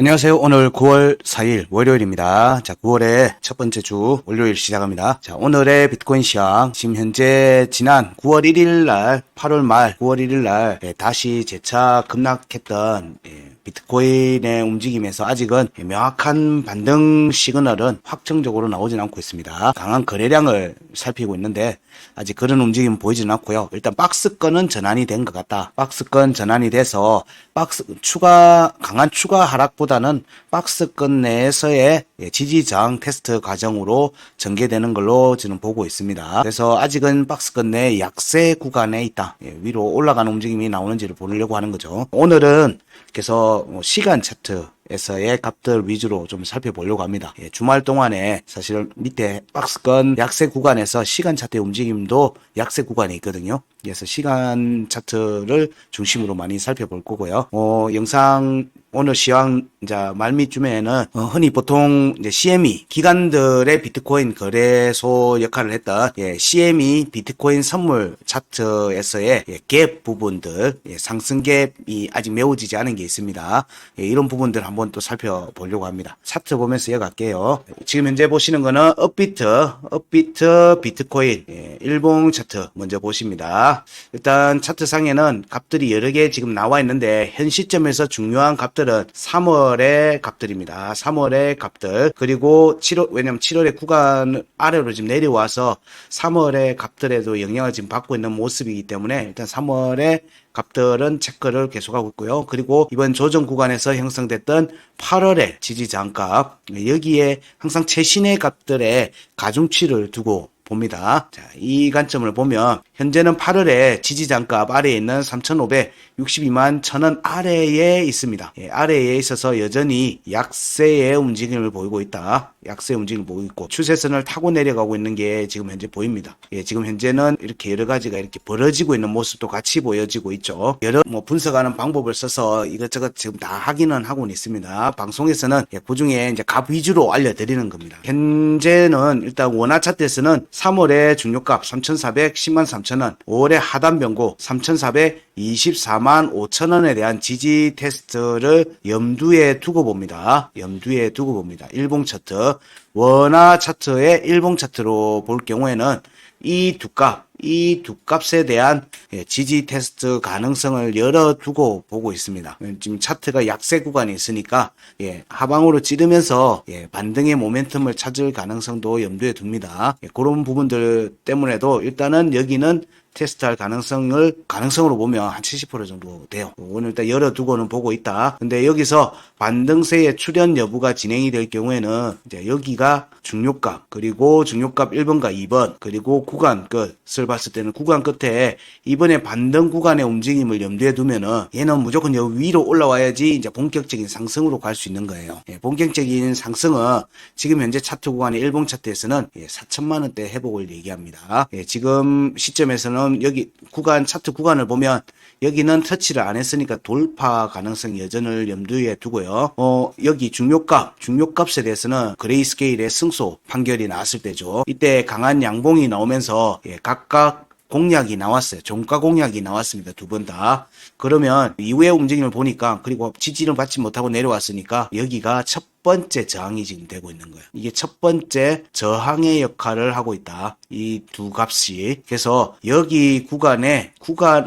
안녕하세요. 오늘 9월 4일 월요일입니다. 자, 9월의 첫 번째 주 월요일 시작합니다. 자, 오늘의 비트코인 시황. 지금 현재 지난 9월 1일 날, 8월 말 9월 1일 날 다시 재차 급락했던 비트코인의 움직임에서 아직은 명확한 반등 시그널은 확정적으로 나오진 않고 있습니다. 강한 거래량을 살피고 있는데 아직 그런 움직임은 보이지는 않고요. 일단 박스권은 전환이 된 것 같다. 박스권 전환이 돼서 강한 추가 하락보다는 박스권 내에서의 지지 저항 테스트 과정으로 전개되는 걸로 저는 보고 있습니다. 그래서 아직은 박스권 내 약세 구간에 있다. 위로 올라가는 움직임이 나오는지를 보려고 하는 거죠. 오늘은 그래서 시간 차트에서의 값들 위주로 좀 살펴보려고 합니다. 주말 동안에 사실 밑에 박스권 약세 구간에서 시간 차트의 움직임도 약세 구간에 있거든요. 그래서 시간 차트를 중심으로 많이 살펴볼 거고요. 영상 오늘 시황 말미쯤에는 흔히 보통 이제 CME 기관들의 비트코인 거래소 역할을 했던 CME 비트코인 선물 차트에서의 갭 부분들, 상승 갭이 아직 메워지지 않은 게 있습니다. 이런 부분들 한번 또 살펴보려고 합니다. 차트 보면서 이어갈게요. 지금 현재 보시는 거는 업비트 비트코인 일봉 차트 먼저 보십니다. 일단 차트상에는 값들이 여러 개 지금 나와 있는데 현 시점에서 중요한 값들은 3월의 값들입니다. 3월의 값들. 그리고 왜냐면 7월의 구간 아래로 지금 내려와서 3월의 값들에도 영향을 지금 받고 있는 모습이기 때문에 일단 3월의 값들은 체크를 계속하고 있고요. 그리고 이번 조정 구간에서 형성됐던 8월의 지지 저항값, 여기에 항상 최신의 값들의 가중치를 두고 봅니다. 자, 이 관점을 보면 현재는 8월에 지지장값 아래에 있는 3,562만 1,000원 아래에 있습니다. 아래에 있어서 여전히 약세의 움직임을 보이고 있다. 약세의 움직임을 보이고 있고 추세선을 타고 내려가고 있는 게 지금 현재 보입니다. 지금 현재는 이렇게 여러 가지가 이렇게 벌어지고 있는 모습도 같이 보여지고 있죠. 여러 분석하는 방법을 써서 이것저것 지금 다 확인은 하고는 있습니다. 방송에서는 그중에 이제 값 위주로 알려드리는 겁니다. 현재는 일단 원화 차트에서는 3월에 중요값 3,410만 3천원, 5월에 하단 변고 3,424만 5천원에 대한 지지 테스트를 염두에 두고 봅니다. 일봉 차트. 원화 차트의 일봉 차트로 볼 경우에는 이 두 값에 대한 지지 테스트 가능성을 열어두고 보고 있습니다. 지금 차트가 약세 구간에 있으니까 하방으로 찌르면서 반등의 모멘텀을 찾을 가능성도 염두에 둡니다. 그런 부분들 때문에도 일단은 여기는 테스트할 가능성으로 보면 한 70% 정도 돼요. 오늘 일단 열어두고는 보고 있다. 근데 여기서 반등세의 출현 여부가 진행이 될 경우에는 이제 여기가 중요값, 그리고 중요값 1번과 2번, 그리고 구간 끝을 봤을 때는 구간 끝에 이번에 반등 구간의 움직임을 염두에 두면은 얘는 무조건 여기 위로 올라와야지 이제 본격적인 상승으로 갈 수 있는 거예요. 본격적인 상승은 지금 현재 차트 구간의 일봉 차트에서는 4천만 원대 회복을 얘기합니다. 지금 시점에서는 여기 차트 구간을 보면 여기는 터치를 안 했으니까 돌파 가능성 여전을 염두에 두고요. 여기 중요값에 대해서는 그레이스케일의 승소 판결이 나왔을 때죠. 이때 강한 양봉이 나오면서 각각 공략이 나왔어요. 종가 공략이 나왔습니다. 두 번 다. 그러면 이후의 움직임을 보니까, 그리고 지지를 받지 못하고 내려왔으니까 여기가 첫 번째 저항이 지금 되고 있는 거예요. 이게 첫 번째 저항의 역할을 하고 있다. 이 두 값이. 그래서 여기 구간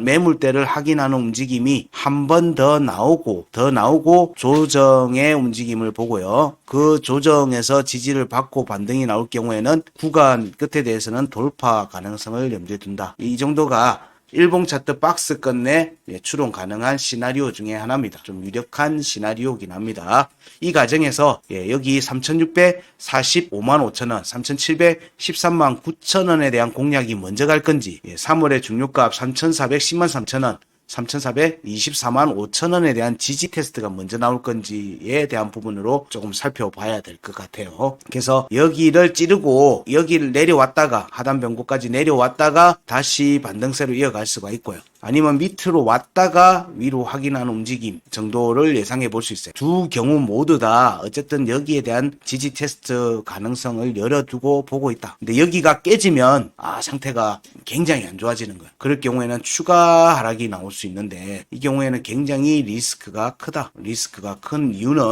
매물대를 확인하는 움직임이 한 번 더 나오고 조정의 움직임을 보고요. 그 조정에서 지지를 받고 반등이 나올 경우에는 구간 끝에 대해서는 돌파 가능성을 염두에 둔다. 이 정도가 일봉 차트 박스권 내 추론 가능한 시나리오 중에 하나입니다. 좀 유력한 시나리오긴 합니다. 이 과정에서 여기 3,645만 5천원, 3,713만 9천원에 대한 공략이 먼저 갈 건지, 3월의 중요값 3,410만 3천원, 3,424만 5천원에 대한 지지 테스트가 먼저 나올 건지에 대한 부분으로 조금 살펴봐야 될 것 같아요. 그래서 여기를 찌르고 여기를 내려왔다가 하단 변고까지 내려왔다가 다시 반등세로 이어갈 수가 있고요. 아니면 밑으로 왔다가 위로 확인하는 움직임 정도를 예상해 볼 수 있어요. 두 경우 모두 다 어쨌든 여기에 대한 지지 테스트 가능성을 열어두고 보고 있다. 근데 여기가 깨지면 상태가 굉장히 안 좋아지는 거예요. 그럴 경우에는 추가 하락이 나올 수 수 있는데 이 경우에는 굉장히 리스크가 크다. 리스크가 큰 이유는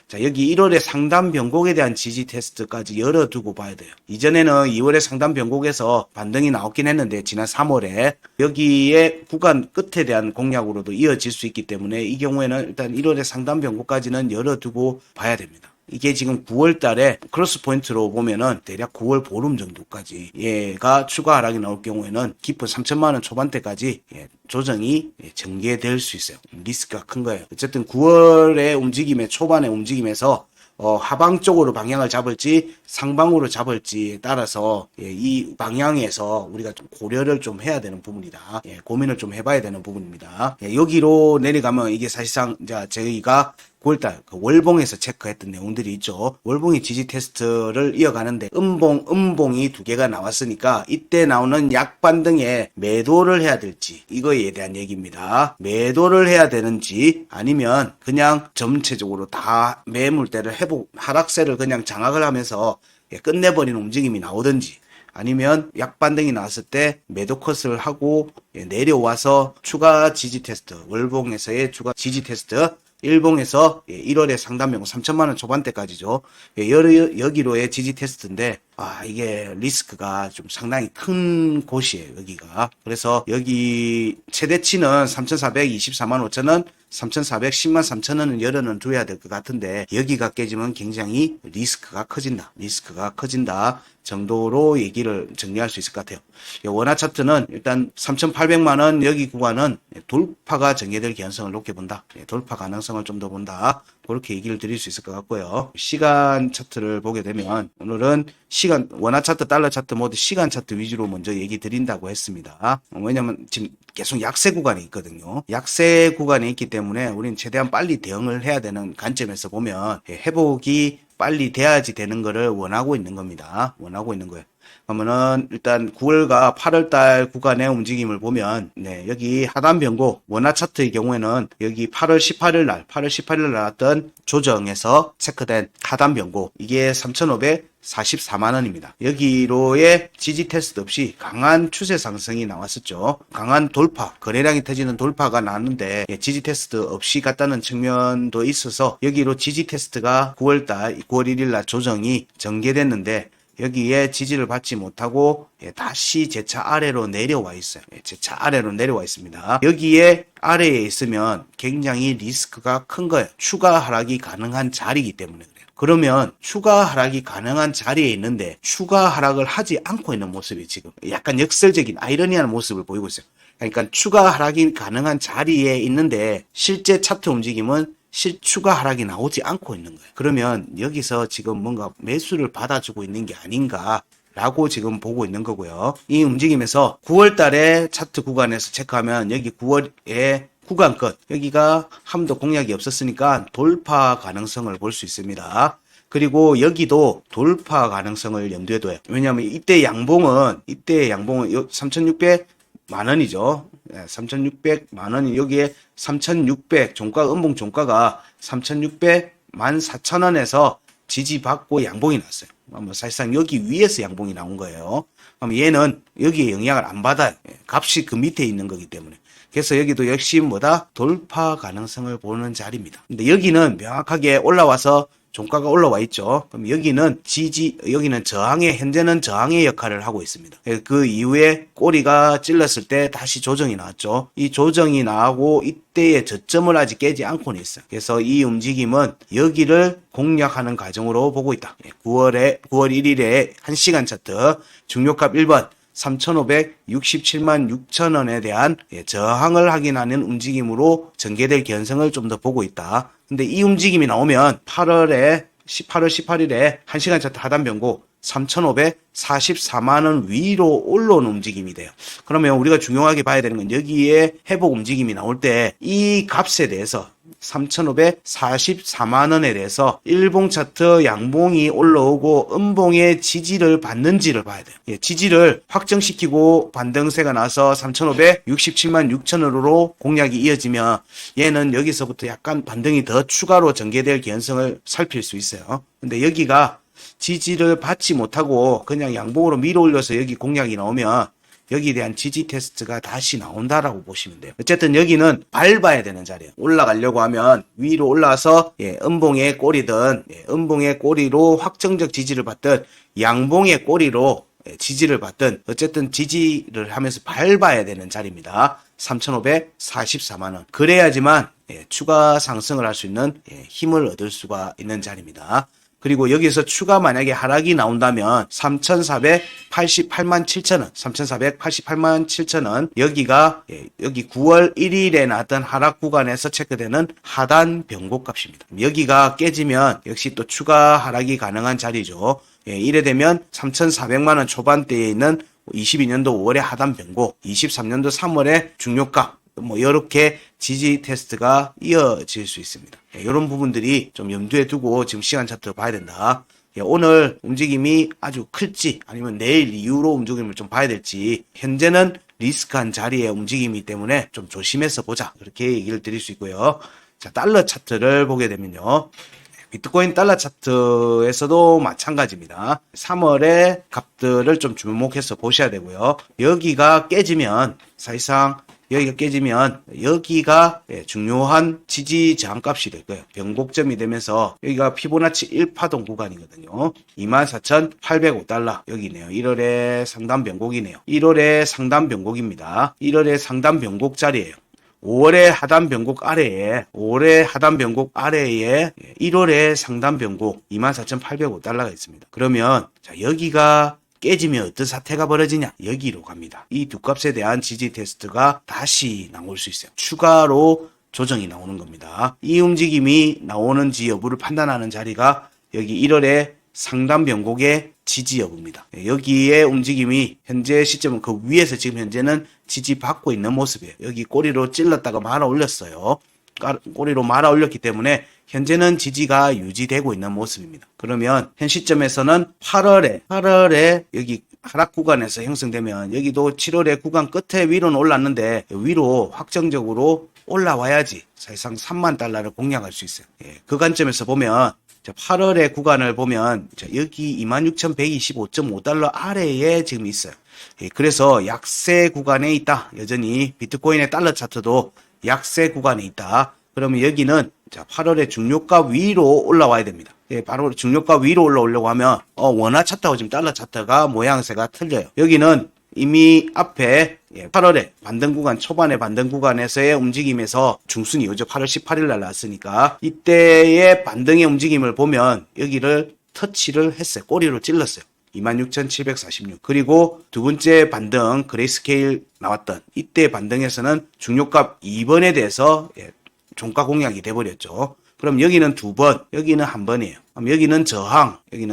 자, 여기 1월에 상단 변곡에 대한 지지 테스트까지 열어두고 봐야 돼요. 이전에는 2월에 상단 변곡에서 반등이 나왔긴 했는데 지난 3월에 여기에 구간 끝에 대한 공략으로도 이어질 수 있기 때문에 이 경우에는 일단 1월에 상단 변곡까지는 열어두고 봐야 됩니다. 이게 지금 9월 달에 크로스 포인트로 보면은 대략 9월 보름 정도까지 얘가 추가 하락이 나올 경우에는 깊은 3천만 원 초반대까지 조정이 전개될 수 있어요. 리스크가 큰 거예요. 어쨌든 9월의 움직임의 초반의 움직임에서 하방 쪽으로 방향을 잡을지 상방으로 잡을지에 따라서 이 방향에서 우리가 좀 고려를 좀 해야 되는 부분이다. 고민을 좀 해봐야 되는 부분입니다. 여기로 내려가면 이게 사실상 이제 저희가 9월달 그 월봉에서 체크했던 내용들이 있죠. 월봉이 지지 테스트를 이어가는데 음봉이 두 개가 나왔으니까 이때 나오는 약반등에 매도를 해야 될지 이거에 대한 얘기입니다. 매도를 해야 되는지 아니면 그냥 전체적으로 다 매물대를 하락세를 그냥 장악을 하면서 끝내버리는 움직임이 나오든지 아니면 약반등이 나왔을 때 매도 컷을 하고 내려와서 추가 지지 테스트 월봉에서의 추가 지지 테스트 일봉에서 1월에 상단 변곡 3천만 원 초반대까지죠. 여기로의 지지 테스트인데 이게 리스크가 좀 상당히 큰 곳이에요. 여기가. 그래서 여기 최대치는 3,424만 5천 원, 3,410만 3천 원은 열어는 둬야 될 것 같은데 여기가 깨지면 굉장히 리스크가 커진다 정도로 얘기를 정리할 수 있을 것 같아요. 원화 차트는 일단 3,800만 원 여기 구간은 돌파가 전개될 가능성을 높게 본다. 돌파 가능성을 좀 더 본다. 그렇게 얘기를 드릴 수 있을 것 같고요. 시간 차트를 보게 되면 오늘은 원화 차트, 달러 차트 모두 시간 차트 위주로 먼저 얘기 드린다고 했습니다. 왜냐면 지금 계속 약세 구간이 있거든요. 약세 구간이 있기 때문에 우리는 최대한 빨리 대응을 해야 되는 관점에서 보면 회복이 빨리 돼야지 되는 거를 원하고 있는 겁니다. 원하고 있는 거예요. 그러면은 일단 9월과 8월달 구간의 움직임을 보면 여기 하단 변곡 원화 차트의 경우에는 여기 8월 18일 날 나왔던 조정에서 체크된 하단 변곡 이게 3,544만 원입니다. 여기로의 지지 테스트 없이 강한 추세 상승이 나왔었죠. 강한 돌파, 거래량이 터지는 돌파가 나왔는데 지지 테스트 없이 갔다는 측면도 있어서 여기로 지지 테스트가 9월 1일 날 조정이 전개됐는데 여기에 지지를 받지 못하고 다시 재차 아래로 내려와 있어요. 재차 아래로 내려와 있습니다. 여기에 아래에 있으면 굉장히 리스크가 큰 거예요. 추가 하락이 가능한 자리이기 때문에 그래요. 그러면 추가 하락이 가능한 자리에 있는데 추가 하락을 하지 않고 있는 모습이 지금 약간 역설적인 아이러니한 모습을 보이고 있어요. 그러니까 추가 하락이 가능한 자리에 있는데 실제 차트 움직임은 추가 하락이 나오지 않고 있는 거예요. 그러면 여기서 지금 뭔가 매수를 받아주고 있는 게 아닌가라고 지금 보고 있는 거고요. 이 움직임에서 9월 달에 차트 구간에서 체크하면 여기 9월에 구간 끝 여기가 한도 공략이 없었으니까 돌파 가능성을 볼 수 있습니다. 그리고 여기도 돌파 가능성을 염두에 둬요. 왜냐하면 이때 양봉은 3,600만 원이죠. 3,600만 원이 여기에 3,600 음봉 종가가 3,600만 4천 원에서 지지받고 양봉이 났어요. 사실상 여기 위에서 양봉이 나온 거예요. 그럼 얘는 여기에 영향을 안 받아요. 값이 그 밑에 있는 거기 때문에. 그래서 여기도 역시 돌파 가능성을 보는 자리입니다. 근데 여기는 명확하게 올라와서 종가가 올라와 있죠. 그럼 여기는 현재는 저항의 역할을 하고 있습니다. 그 이후에 꼬리가 찔렀을 때 다시 조정이 나왔죠. 이 조정이 나오고 이때의 저점을 아직 깨지 않고는 있어요. 그래서 이 움직임은 여기를 공략하는 과정으로 보고 있다. 9월 1일에 1시간 차트 중요값 1번 3,567만 6천 원에 대한 저항을 확인하는 움직임으로 전개될 가능성을 좀 더 보고 있다. 근데 이 움직임이 나오면 8월 18일에 1시간 차트 하단 변곡 3,544만 원 위로 올라오는 움직임이 돼요. 그러면 우리가 중요하게 봐야 되는 건 여기에 회복 움직임이 나올 때 이 값에 대해서 3,544만 원에 대해서 일봉 차트 양봉이 올라오고 음봉의 지지를 받는지를 봐야 돼요. 지지를 확정시키고 반등세가 나서 3,567만 6천 원으로 공략이 이어지면 얘는 여기서부터 약간 반등이 더 추가로 전개될 가능성을 살필 수 있어요. 근데 여기가 지지를 받지 못하고 그냥 양봉으로 밀어 올려서 여기 공략이 나오면 여기에 대한 지지 테스트가 다시 나온다라고 보시면 돼요. 어쨌든 여기는 밟아야 되는 자리예요. 올라가려고 하면 위로 올라와서 음봉의 꼬리든 음봉의 꼬리로 확정적 지지를 받든 양봉의 꼬리로 지지를 받든 어쨌든 지지를 하면서 밟아야 되는 자리입니다. 3,544만원. 그래야지만 추가 상승을 할 수 있는 힘을 얻을 수가 있는 자리입니다. 그리고 여기서 추가 만약에 하락이 나온다면 3,488만 7천원, 3,488만 7천원 여기가 여기 9월 1일에 나왔던 하락 구간에서 체크되는 하단 변곡 값입니다. 여기가 깨지면 역시 또 추가 하락이 가능한 자리죠. 이래 되면 3,400만원 초반대에 있는 22년도 5월의 하단 변곡, 23년도 3월의 중요값 이렇게 지지 테스트가 이어질 수 있습니다. 이런 부분들이 좀 염두에 두고 지금 시간 차트 봐야 된다. 오늘 움직임이 아주 클지 아니면 내일 이후로 움직임을 좀 봐야 될지 현재는 리스크한 자리의 움직임이기 때문에 좀 조심해서 보자. 그렇게 얘기를 드릴 수 있고요. 자, 달러 차트를 보게 되면요. 비트코인 달러 차트에서도 마찬가지입니다. 3월의 값들을 좀 주목해서 보셔야 되고요. 여기가 깨지면 사실상 여기가 깨지면 여기가 중요한 지지 저항값이 될 거예요. 변곡점이 되면서 여기가 피보나치 1파동 구간이거든요. 24,805달러 여기네요. 1월의 상단 변곡이네요. 1월의 상단 변곡입니다. 1월의 상단 변곡 자리예요. 5월의 하단 변곡 아래에 5월의 하단 변곡 아래에 1월의 상단 변곡 24,805달러가 있습니다. 그러면 자 여기가 깨지면 어떤 사태가 벌어지냐? 여기로 갑니다. 이 두 값에 대한 지지 테스트가 다시 나올 수 있어요. 추가로 조정이 나오는 겁니다. 이 움직임이 나오는지 여부를 판단하는 자리가 여기 1월의 상단 변곡의 지지 여부입니다. 여기에 움직임이 현재 시점은 그 위에서 지금 현재는 지지받고 있는 모습이에요. 여기 꼬리로 찔렀다가 말아 올렸어요. 꼬리로 말아 올렸기 때문에 현재는 지지가 유지되고 있는 모습입니다. 그러면 현 시점에서는 8월에 여기 하락 구간에서 형성되면 여기도 7월에 구간 끝에 위로는 올랐는데 위로 확정적으로 올라와야지 사실상 3만 달러를 공략할 수 있어요. 그 관점에서 보면 8월의 구간을 보면 여기 26,125.5달러 아래에 지금 있어요. 그래서 약세 구간에 있다. 여전히 비트코인의 달러 차트도 약세 구간에 있다. 그러면 여기는 8월의 중요가 위로 올라와야 됩니다. 바로 중요가 위로 올라오려고 하면 원화 차트하고 지금 달러 차트가 모양새가 틀려요. 여기는 이미 앞에 8월에 반등 구간 초반에 반등 구간에서의 움직임에서 중순이 오죠. 8월 18일 날 나왔으니까 이때의 반등의 움직임을 보면 여기를 터치를 했어요. 꼬리로 찔렀어요. 26,746. 그리고 두 번째 반등 그레이스케일 나왔던 이때 반등에서는 중요값 2번에 대해서 종가 공략이 돼버렸죠. 그럼 여기는 2번, 여기는 1번이에요. 그럼 여기는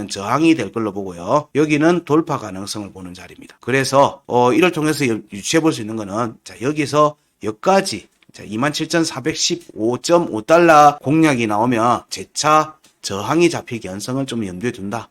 저항이 될 걸로 보고요. 여기는 돌파 가능성을 보는 자리입니다. 그래서 이를 통해서 유추해 볼 수 있는 거는 여기서 여기까지 27,415.5달러 공략이 나오면 재차 저항이 잡힐 개연성을 좀 염두에 둔다.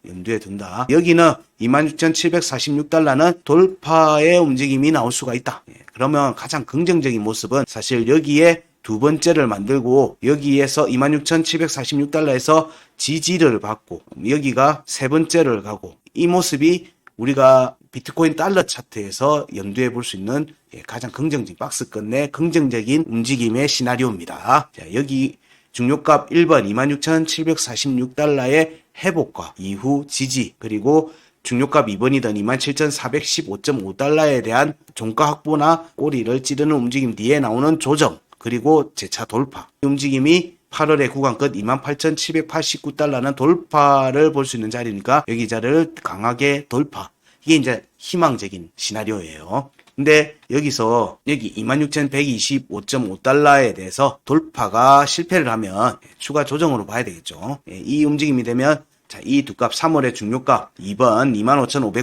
여기는 26,746달러는 돌파의 움직임이 나올 수가 있다. 그러면 가장 긍정적인 모습은 사실 여기에 두 번째를 만들고 여기에서 26,746달러에서 지지를 받고 여기가 세 번째를 가고 이 모습이 우리가 비트코인 달러 차트에서 염두해 볼 수 있는 가장 긍정적인 박스 끝내 긍정적인 움직임의 시나리오입니다. 자, 여기 중요값 1번 26,746달러의 회복과 이후 지지 그리고 중요값 2번이던 27,415.5달러에 대한 종가 확보나 꼬리를 찌르는 움직임 뒤에 나오는 조정 그리고 재차 돌파. 이 움직임이 8월의 구간 끝 28,789달러는 돌파를 볼 수 있는 자리니까 여기 자리를 강하게 돌파. 이게 이제 희망적인 시나리오예요. 근데 여기서 여기 26,125.5달러에 대해서 돌파가 실패를 하면 추가 조정으로 봐야 되겠죠. 이 움직임이 되면 자, 이 두 값 3월의 중요값 2번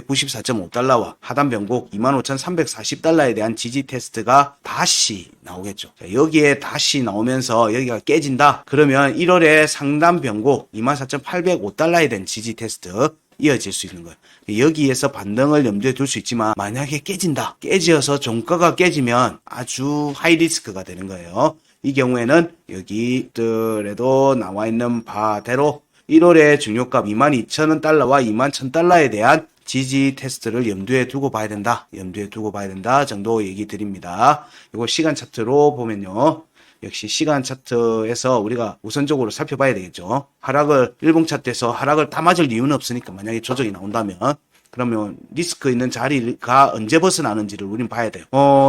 25,594.5달러와 하단 변곡 25,340달러에 대한 지지 테스트가 다시 나오겠죠. 자, 여기에 다시 나오면서 여기가 깨진다. 그러면 1월에 상단 변곡 24,805달러에 대한 지지 테스트 이어질 수 있는 거예요. 여기에서 반등을 염두에 둘 수 있지만 만약에 깨진다. 깨져서 종가가 깨지면 아주 하이 리스크가 되는 거예요. 이 경우에는 여기들에도 나와 있는 바대로 1월에 중요값 22,000달러와 21,000달러에 대한 지지 테스트를 염두에 두고 봐야 된다. 염두에 두고 봐야 된다 정도 얘기 드립니다. 이거 시간 차트로 보면요. 역시 시간 차트에서 우리가 우선적으로 살펴봐야 되겠죠. 일봉 차트에서 하락을 다 맞을 이유는 없으니까 만약에 조정이 나온다면 그러면 리스크 있는 자리가 언제 벗어나는지를 우린 봐야 돼요.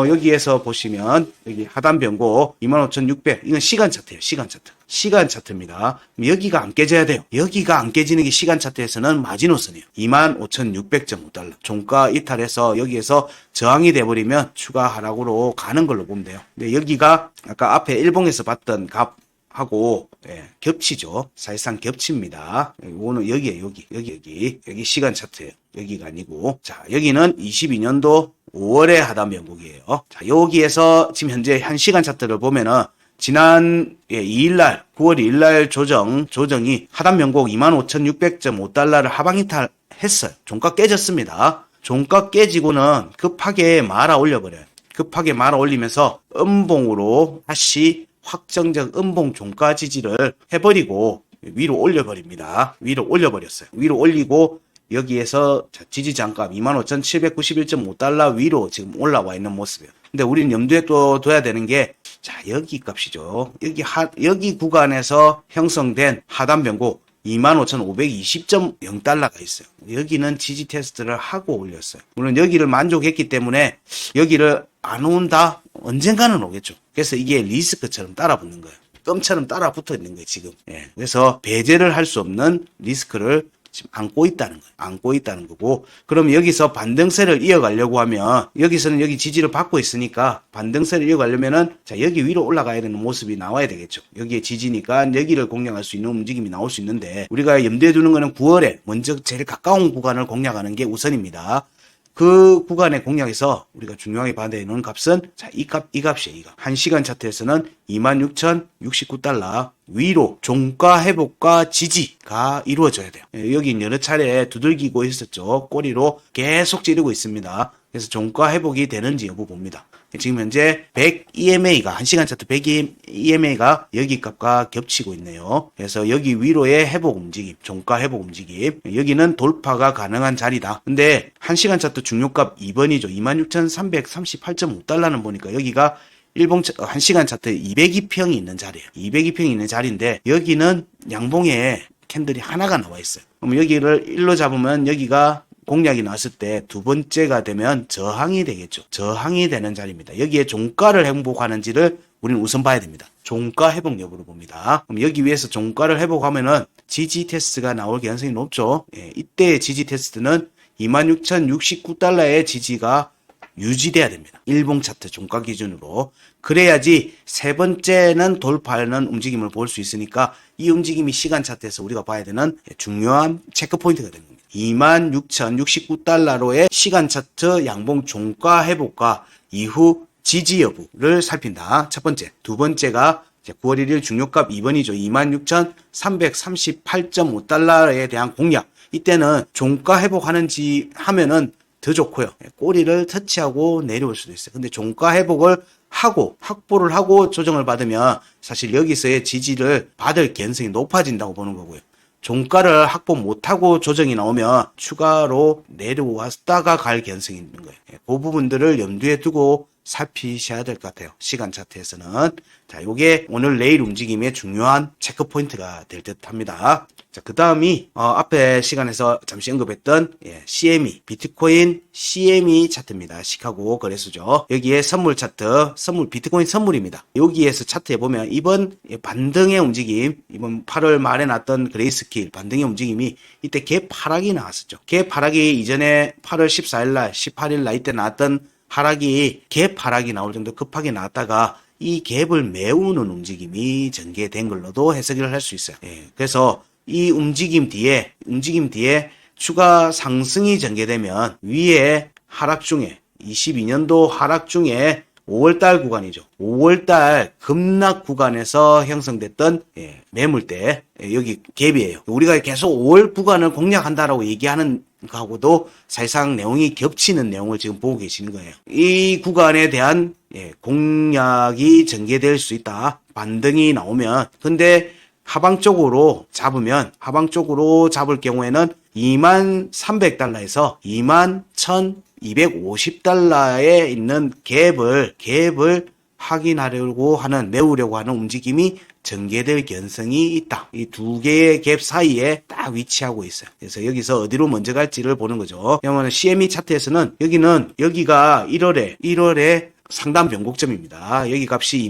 여기에서 보시면 여기 하단 변고 25,600 이건 시간 차트예요. 시간 차트. 시간 차트입니다. 여기가 안 깨져야 돼요. 여기가 안 깨지는 게 시간 차트에서는 마지노선이에요. 25,600.5달러. 종가 이탈해서 여기에서 저항이 돼버리면 추가 하락으로 가는 걸로 보면 돼요. 근데 여기가 아까 앞에 일봉에서 봤던 값하고 겹치죠. 사실상 겹칩니다. 이거는 여기에요. 여기 시간 차트예요. 여기가 아니고. 자, 여기는 22년도 5월의 하단 변곡이에요. 자, 여기에서 지금 현재 한 시간 차트를 보면은 지난 2일날 9월 2일날 조정이 하단 변곡 25,600.5달러를 하방 이탈했어요. 종가 깨졌습니다. 종가 깨지고는 급하게 말아 올려버려요. 급하게 말아 올리면서 음봉으로 다시 확정적 음봉 종가 지지를 해버리고 위로 올려버립니다. 위로 올려버렸어요. 위로 올리고 여기에서 지지 장값 25,791.5달러 위로 지금 올라와 있는 모습이에요. 근데 우리는 염두에 또 둬야 되는 게 자, 여기 값이죠. 여기 구간에서 형성된 하단 변곡 25,520.0달러가 있어요. 여기는 지지 테스트를 하고 올렸어요. 물론 여기를 만족했기 때문에 여기를 안 온다? 언젠가는 오겠죠. 그래서 이게 리스크처럼 따라 붙는 거예요. 껌처럼 따라 붙어 있는 거예요, 지금. 그래서 배제를 할 수 없는 리스크를 지금 안고 있다는 거예요. 안고 있다는 거고. 그럼 여기서 반등세를 이어가려고 하면 여기서는 여기 지지를 받고 있으니까 반등세를 이어가려면은 자, 여기 위로 올라가야 되는 모습이 나와야 되겠죠. 여기에 지지니까 여기를 공략할 수 있는 움직임이 나올 수 있는데 우리가 염두에 두는 거는 9월에 먼저 제일 가까운 구간을 공략하는 게 우선입니다. 그 구간의 공략에서 우리가 중요하게 봐야 되는 값은 자, 이 값이에요. 이거. 1시간 차트에서는 26,069달러 위로 종가 회복과 지지가 이루어져야 돼요. 여기 여러 차례 두들기고 있었죠. 꼬리로 계속 찌르고 있습니다. 그래서 종가 회복이 되는지 여부 봅니다. 지금 현재 100 EMA가 1시간 차트 100 EMA가 여기 값과 겹치고 있네요. 그래서 여기 위로의 회복 움직임, 종가 회복 움직임. 여기는 돌파가 가능한 자리다. 근데 1시간 차트 중요값 2번이죠. 26,338.5달러는 보니까 여기가 1시간 차트 202평이 있는 자리예요. 202평이 있는 자리인데 여기는 양봉에 캔들이 하나가 나와 있어요. 그럼 여기를 1로 잡으면 여기가 공략이 나왔을 때 두 번째가 되면 저항이 되겠죠. 저항이 되는 자리입니다. 여기에 종가를 행복하는지를 우리는 우선 봐야 됩니다. 종가 회복 여부를 봅니다. 그럼 여기 위에서 종가를 회복하면은 지지 테스트가 나올 가능성이 높죠. 이때의 지지 테스트는 26,069달러의 지지가 유지돼야 됩니다. 일봉 차트 종가 기준으로. 그래야지 세 번째는 돌파하는 움직임을 볼 수 있으니까 이 움직임이 시간 차트에서 우리가 봐야 되는 중요한 체크 포인트가 되는 겁니다. 26,069달러로의 시간 차트 양봉 종가 회복과 이후 지지 여부를 살핀다. 첫 번째. 두 번째가 9월 1일 중요값 2번이죠. 26,338.5달러에 대한 공략. 이때는 종가 회복하는지 하면은 더 좋고요. 꼬리를 터치하고 내려올 수도 있어요. 근데 종가 회복을 하고 확보를 하고 조정을 받으면 사실 여기서의 지지를 받을 가능성이 높아진다고 보는 거고요. 종가를 확보 못하고 조정이 나오면 추가로 내려왔다가 갈 가능성이 있는 거예요. 그 부분들을 염두에 두고 살피셔야 될 것 같아요. 시간 차트에서는. 자, 요게 오늘 내일 움직임의 중요한 체크 포인트가 될 듯 합니다. 자, 그 다음이, 앞에 시간에서 잠시 언급했던, CME, 비트코인 CME 차트입니다. 시카고 거래소죠. 여기에 선물 차트, 비트코인 선물입니다. 여기에서 차트에 보면 이번 반등의 움직임, 이번 8월 말에 났던 그레이스킬 반등의 움직임이 이때 갭 하락이 나왔었죠. 갭 하락이 이전에 8월 14일날, 18일날 이때 나왔던 하락이 갭 하락이 나올 정도 급하게 나왔다가 이 갭을 메우는 움직임이 전개된 걸로도 해석을 할 수 있어요. 그래서 이 움직임 뒤에 추가 상승이 전개되면 위에 하락 중에 22년도 하락 중에 5월달 구간이죠. 5월달 급락 구간에서 형성됐던 매물대 여기 갭이에요. 우리가 계속 5월 구간을 공략한다라고 얘기하는 거하고도 사실상 내용이 겹치는 내용을 지금 보고 계시는 거예요. 이 구간에 대한 공략이 전개될 수 있다. 반등이 나오면. 근데 하방 쪽으로 잡을 경우에는 21,300달러에서 21,250달러에 있는 갭을 확인하려고 하는, 메우려고 하는 움직임이 전개될 가능성이 있다. 이 두 개의 갭 사이에 딱 위치하고 있어요. 그래서 여기서 어디로 먼저 갈지를 보는 거죠. 그러면 CME 차트에서는 여기가 1월에 상단 변곡점입니다. 여기 값이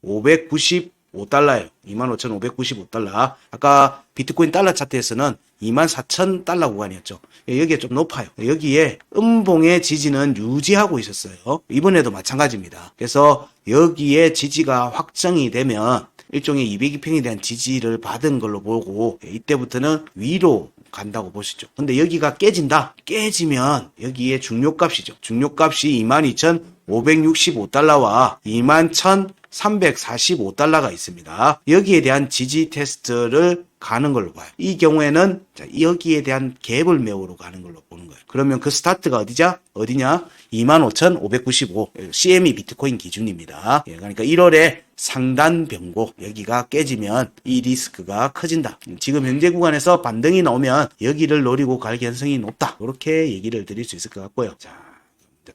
25,595달러예요. 25,595달러. 아까 비트코인 달러 차트에서는 24,000달러 구간이었죠. 여기가 좀 높아요. 여기에 음봉의 지지는 유지하고 있었어요. 이번에도 마찬가지입니다. 그래서 여기에 지지가 확정이 되면 일종의 202평에 대한 지지를 받은 걸로 보고 이때부터는 위로 간다고 보시죠. 근데 여기가 깨지면 여기에 중요값이죠. 중요값이 22,565달러와 21,345달러가 있습니다. 여기에 대한 지지 테스트를 가는 걸로 봐요. 이 경우에는 여기에 대한 갭을 메우러 가는 걸로 보는 거예요. 그러면 그 스타트가 어디냐? 25,595 CME 비트코인 기준입니다. 그러니까 1월에 상단 변곡 여기가 깨지면 이 리스크가 커진다. 지금 현재 구간에서 반등이 나오면 여기를 노리고 갈 가능성이 높다. 이렇게 얘기를 드릴 수 있을 것 같고요. 자,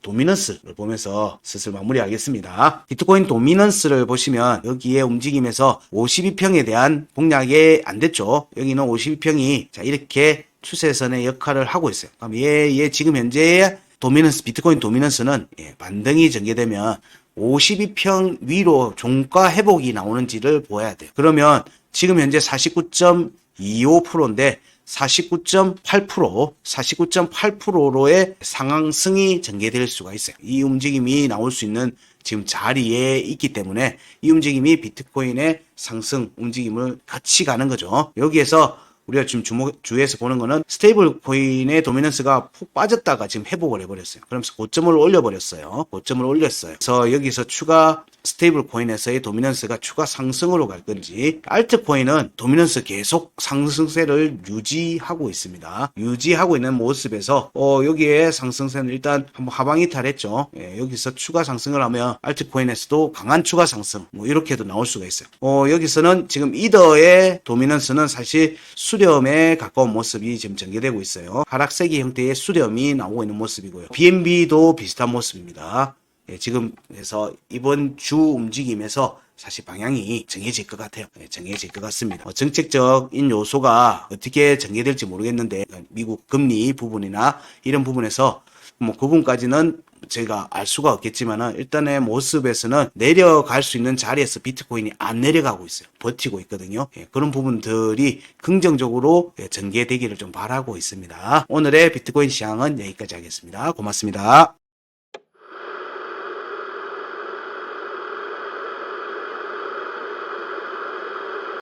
도미넌스를 보면서 슬슬 마무리하겠습니다. 비트코인 도미넌스를 보시면 여기에 움직임에서 52평에 대한 공략이 안 됐죠. 여기는 52평이 자 이렇게 추세선의 역할을 하고 있어요. 그럼 얘 지금 현재의 비트코인 도미넌스는 반등이 전개되면 52평 위로 종가 회복이 나오는지를 보아야 돼요. 그러면 지금 현재 49.25%인데 49.8%로의 상승이 전개될 수가 있어요. 이 움직임이 나올 수 있는 지금 자리에 있기 때문에 이 움직임이 비트코인의 상승 움직임을 같이 가는 거죠. 여기에서 우리가 지금 주의해서 보는 거는 스테이블 코인의 도미넌스가 푹 빠졌다가 지금 회복을 해버렸어요. 그러면서 고점을 올렸어요. 그래서 여기서 추가 스테이블 코인에서의 도미넌스가 추가 상승으로 갈 건지, 알트 코인은 도미넌스 계속 상승세를 유지하고 있습니다. 유지하고 있는 모습에서 여기에 상승세는 일단 한번 하방 이탈했죠. 여기서 추가 상승을 하면 알트 코인에서도 강한 추가 상승 이렇게도 나올 수가 있어요. 여기서는 지금 이더의 도미넌스는 사실 수렴에 가까운 모습이 지금 전개되고 있어요. 하락세기 형태의 수렴이 나오고 있는 모습이고요. BNB도 비슷한 모습입니다. 지금 그래서 이번 주 움직임에서 사실 방향이 정해질 것 같아요. 정해질 것 같습니다. 정책적인 요소가 어떻게 전개될지 모르겠는데 미국 금리 부분이나 이런 부분에서 그 부분까지는 제가 알 수가 없겠지만은 일단의 모습에서는 내려갈 수 있는 자리에서 비트코인이 안 내려가고 있어요. 버티고 있거든요. 그런 부분들이 긍정적으로 전개되기를 좀 바라고 있습니다. 오늘의 비트코인 시황은 여기까지 하겠습니다. 고맙습니다.